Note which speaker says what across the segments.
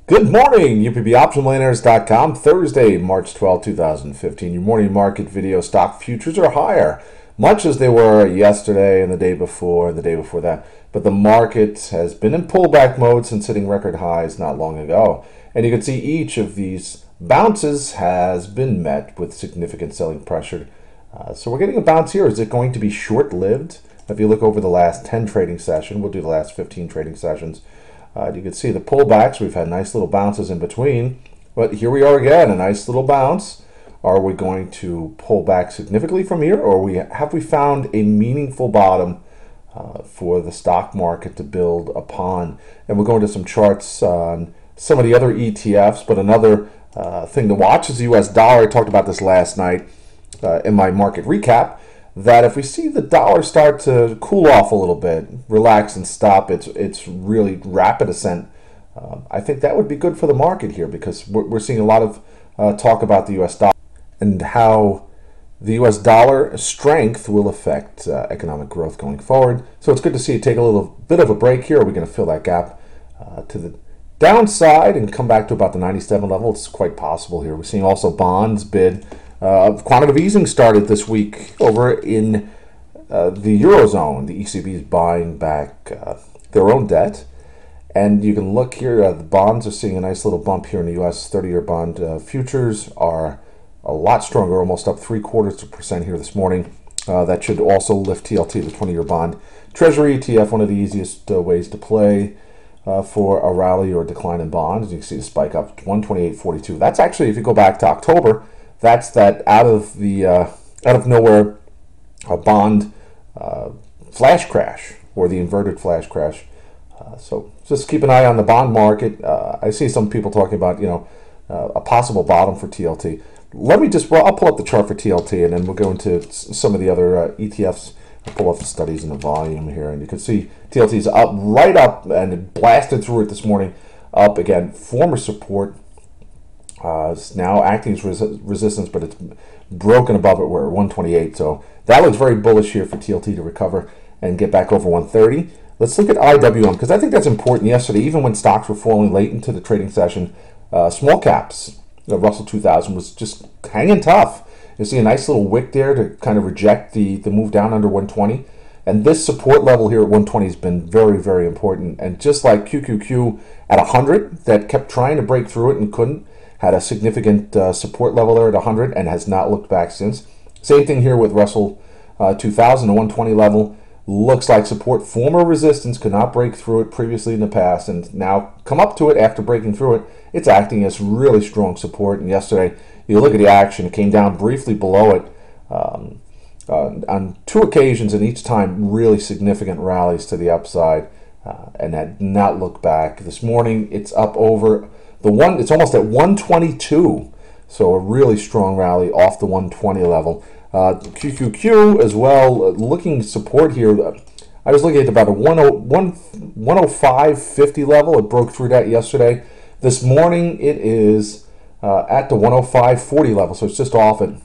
Speaker 1: Good morning, UPBOptionMillionaires.com, Thursday, March 12, 2015. Your morning market video. Stock futures are higher, much as they were yesterday and the day before and the day before that. But the market has been in pullback mode since hitting record highs not long ago. And you can see each of these bounces has been met with significant selling pressure. So we're getting a bounce here. Is it going to be short-lived? If you look over the last 10 trading sessions, we'll do the last 15 trading sessions. You can see the pullbacks. We've had nice little bounces in between, but here we are again, a nice little bounce. Are we going to pull back significantly from here, or have we found a meaningful bottom for the stock market to build upon? And we'll go into some charts on some of the other ETFs, but another thing to watch is the US dollar. I talked about this last night in my market recap, that if we see the dollar start to cool off a little bit, relax and stop its really rapid ascent, I think that would be good for the market here, because we're seeing a lot of talk about the US dollar and how the US dollar strength will affect economic growth going forward. So it's good to see it take a little bit of a break here. Are we going to fill that gap to the downside and come back to about the 97 level? It's quite possible here. We're seeing also bonds bid. Quantitative easing started this week over in the Eurozone. The ECB is buying back their own debt. And you can look here, the bonds are seeing a nice little bump here in the US 30-year bond. Futures are a lot stronger, almost up 0.75% here this morning. That should also lift TLT, the 20-year bond. Treasury ETF, one of the easiest ways to play for a rally or a decline in bonds. You can see the spike up to 128.42. That's actually, if you go back to October, that's that out of nowhere bond flash crash, or the inverted flash crash. So just keep an eye on the bond market. I see some people talking about a possible bottom for TLT. I'll pull up the chart for TLT, and then we'll go into some of the other ETFs. I'll pull up the studies and the volume here, and you can see TLT is up, right up, and it blasted through it this morning. Up again, former support. It's now acting as resistance, but it's broken above it. We're at 128, so that looks very bullish here for TLT to recover and get back over 130. Let's look at IWM, because I think that's important. Yesterday, even when stocks were falling late into the trading session, small caps, Russell 2000 was just hanging tough. You see a nice little wick there to kind of reject the move down under 120. And this support level here at 120 has been very, very important. And just like QQQ at 100, that kept trying to break through it and couldn't, had a significant support level there at 100 and has not looked back since. Same thing here with Russell 2000, the 120 level. Looks like support, former resistance, could not break through it previously in the past, and now come up to it after breaking through it. It's acting as really strong support. And yesterday, you look at the action, it came down briefly below it on two occasions, and each time really significant rallies to the upside, and had not looked back. This morning, it's up over it's almost at 122, so a really strong rally off the 120 level. QQQ as well, looking support here. I was looking at about a 105.50 level. It broke through that yesterday. This morning it is at the 105.40 level, so it's just off it.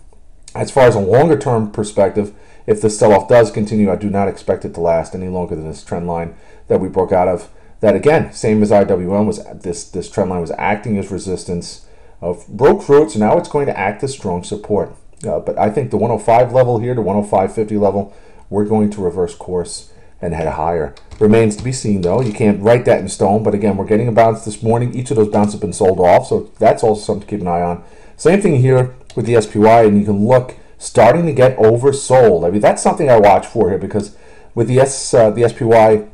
Speaker 1: As far as a longer term perspective, if the sell-off does continue, I do not expect it to last any longer than this trend line that we broke out of. That again, same as IWM, was this trend line was acting as resistance, broke through it, so now it's going to act as strong support. But I think the 105 level here, the 105.50 level, we're going to reverse course and head higher. Remains to be seen, though. You can't write that in stone, but again, we're getting a bounce this morning. Each of those bounces have been sold off, so that's also something to keep an eye on. Same thing here with the SPY, and you can look, starting to get oversold. I mean, that's something I watch for here, because with the SPY,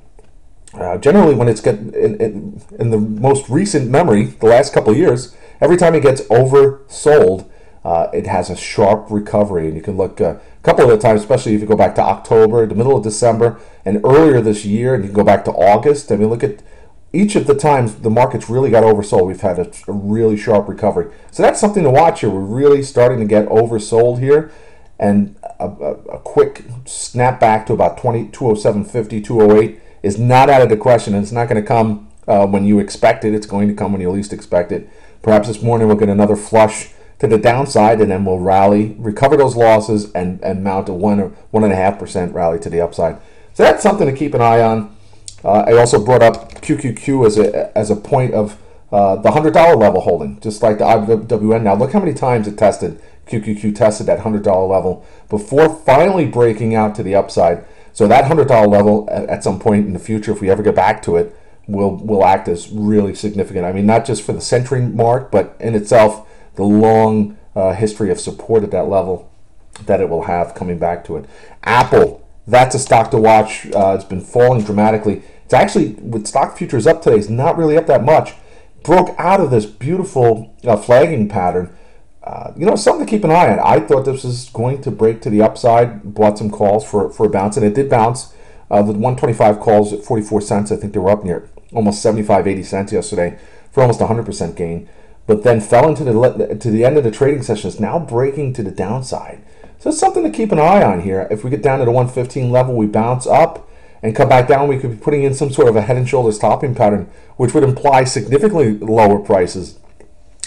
Speaker 1: generally when it's in the most recent memory, the last couple of years, every time it gets oversold, it has a sharp recovery. And you can look a couple of the times, especially if you go back to October, the middle of December, and earlier this year, and you can go back to August. I mean, look at each of the times the market's really got oversold, we've had a really sharp recovery. So that's something to watch here. We're really starting to get oversold here, and a quick snap back to about 207.50, 208 is not out of the question, and it's not going to come when you expect it. It's going to come when you least expect it. Perhaps this morning we'll get another flush to the downside, and then we'll rally, recover those losses, and mount a 1 or 1.5% rally to the upside. So that's something to keep an eye on. I also brought up QQQ as a point of the $100 level holding, just like the IWN. Now look how many times it tested, QQQ tested that $100 level before finally breaking out to the upside. So that $100 level at some point in the future, if we ever get back to it, will act as really significant. I mean, not just for the century mark, but in itself, the long history of support at that level that it will have coming back to it. Apple, that's a stock to watch. It's been falling dramatically. It's actually, with stock futures up today, it's not really up that much. Broke out of this beautiful flagging pattern. Something to keep an eye on. I thought this was going to break to the upside, bought some calls for a bounce, and it did bounce. The 125 calls at 44 cents, I think they were up near almost 75, 80 cents yesterday for almost 100% gain, but then fell into the end of the trading session. It's now breaking to the downside. So it's something to keep an eye on here. If we get down to the 115 level, we bounce up and come back down, we could be putting in some sort of a head and shoulders topping pattern, which would imply significantly lower prices.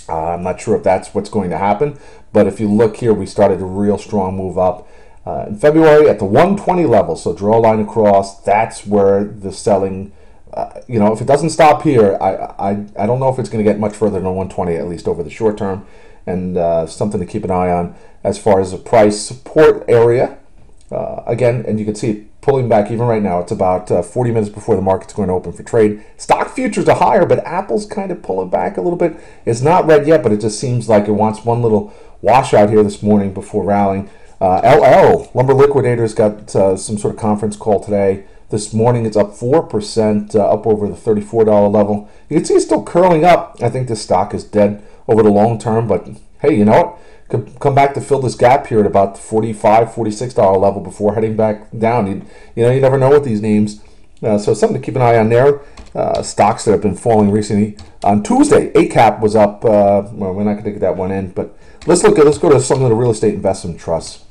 Speaker 1: I'm not sure if that's what's going to happen, but if you look here, we started a real strong move up in February at the 120 level. So draw a line across. That's where the selling, if it doesn't stop here, I don't know if it's going to get much further than 120, at least over the short term, and something to keep an eye on as far as the price support area. Again, and you can see it pulling back even right now. It's about 40 minutes before the market's going to open for trade. Stock futures are higher, but Apple's kind of pulling back a little bit. It's not red yet, but it just seems like it wants one little washout here this morning before rallying. LL, Lumber Liquidators, got some sort of conference call today. This morning it's up 4%, up over the $34 level. You can see it's still curling up. I think this stock is dead over the long term, but hey, you know what? Could come back to fill this gap here at about the $45, $46 level before heading back down. You never know with these names. So something to keep an eye on there. Stocks that have been falling recently. On Tuesday, ACAP was up. Well, we're not going to get that one in, but let's go to some of the real estate investment trusts.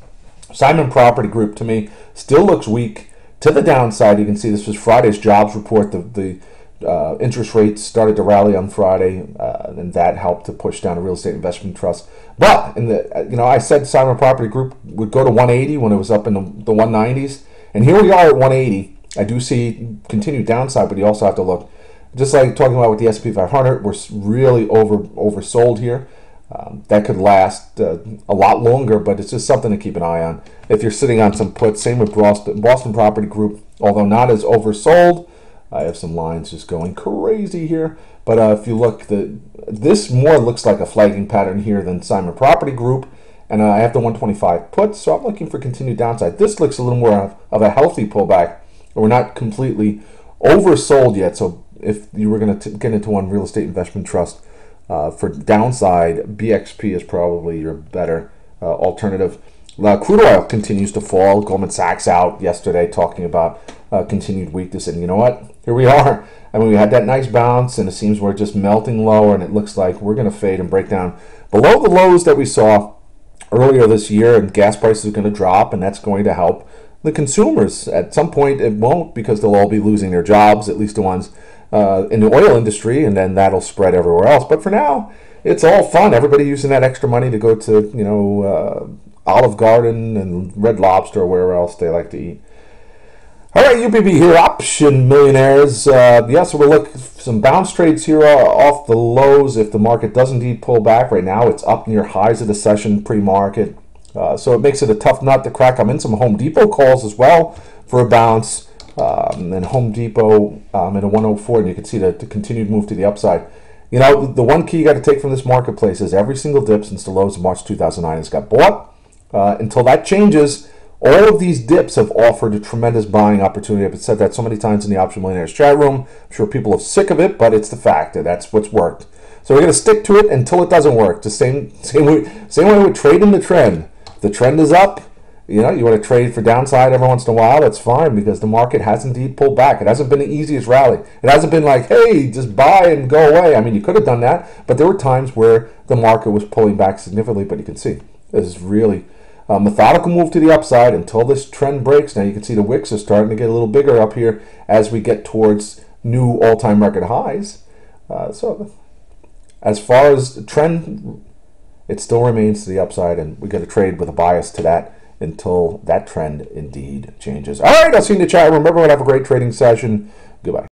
Speaker 1: Simon Property Group, to me, still looks weak to the downside. You can see this was Friday's jobs report. The interest rates started to rally on Friday, and that helped to push down a real estate investment trust. But I said Simon Property Group would go to 180 when it was up in the 190s, and here we are at 180. I do see continued downside, but you also have to look, just like talking about with the S&P 500, we're really oversold here. That could last a lot longer, but it's just something to keep an eye on. If you're sitting on some puts, same with Boston Property Group, although not as oversold. I have some lines just going crazy here. But if you look, this more looks like a flagging pattern here than Simon Property Group. And I have the 125 puts, so I'm looking for continued downside. This looks a little more of a healthy pullback. We're not completely oversold yet. So if you were going to get into one real estate investment trust for downside, BXP is probably your better alternative. Crude oil continues to fall. Goldman Sachs out yesterday talking about continued weakness. And you know what? Here we are. I mean, we had that nice bounce, and it seems we're just melting lower, and it looks like we're going to fade and break down below the lows that we saw earlier this year, and gas prices are going to drop, and that's going to help the consumers. At some point, it won't, because they'll all be losing their jobs, at least the ones in the oil industry, and then that'll spread everywhere else. But for now, it's all fun. Everybody using that extra money to go to, Olive Garden and Red Lobster or wherever else they like to eat. All right, UPB here, option millionaires. So we'll look some bounce trades here off the lows. If the market does indeed pull back right now, it's up near highs of the session pre-market. So it makes it a tough nut to crack. I'm in some Home Depot calls as well for a bounce. And Home Depot at a 104, and you can see the continued move to the upside. The one key you got to take from this marketplace is every single dip since the lows of March 2009 has got bought. Until that changes, all of these dips have offered a tremendous buying opportunity. I've said that so many times in the Option Millionaires chat room. I'm sure people are sick of it, but it's the fact that that's what's worked. So we're going to stick to it until it doesn't work. The same way with trading the trend. If the trend is up, you want to trade for downside every once in a while, that's fine, because the market has indeed pulled back. It hasn't been the easiest rally. It hasn't been like, hey, just buy and go away. I mean, you could have done that, but there were times where the market was pulling back significantly. But you can see this is really a methodical move to the upside until this trend breaks. Now you can see the wicks are starting to get a little bigger up here as we get towards new all-time record highs. So as far as the trend, it still remains to the upside, and we got to trade with a bias to that until that trend indeed changes. All right, I'll see you in the chat. Remember, have a great trading session. Goodbye.